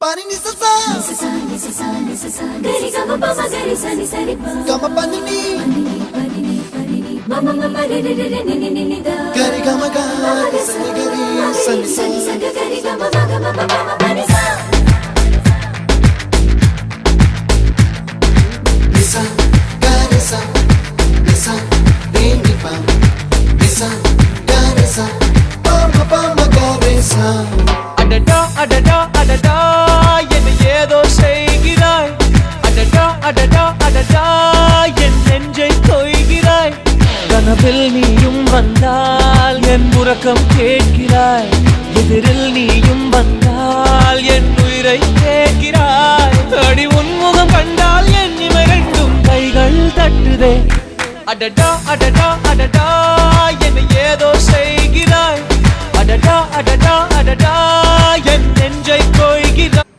Pani ni sa gari gama pa ma gari sa ni sa ri pa gama pani ni mama mama re re re ni ni ni da gari gama ga sa ni gari sa ni sa gari gama ma pani sa nisa gari sa nisa re ni pa nisa gari sa pa ma gari sa adada adada adada என்ன ஏதோ செய்கிறாய் adada adada adada என் நெஞ்சை கொய்கிறாய் கனவில் நீயும் வந்தால் என் உறக்கம் கேட்கிறாய் எதிரில் நீயும் வந்தால் என் உயிரை கேட்கிறாய் அடி உன்முகம் கண்டால் என் இமை ரெண்டும் கைகள் தட்டுதே adada adada adada என்ன ஏதோ செய்கிறாய் adada adada adada என் நெஞ்சை கொய்கிறாய்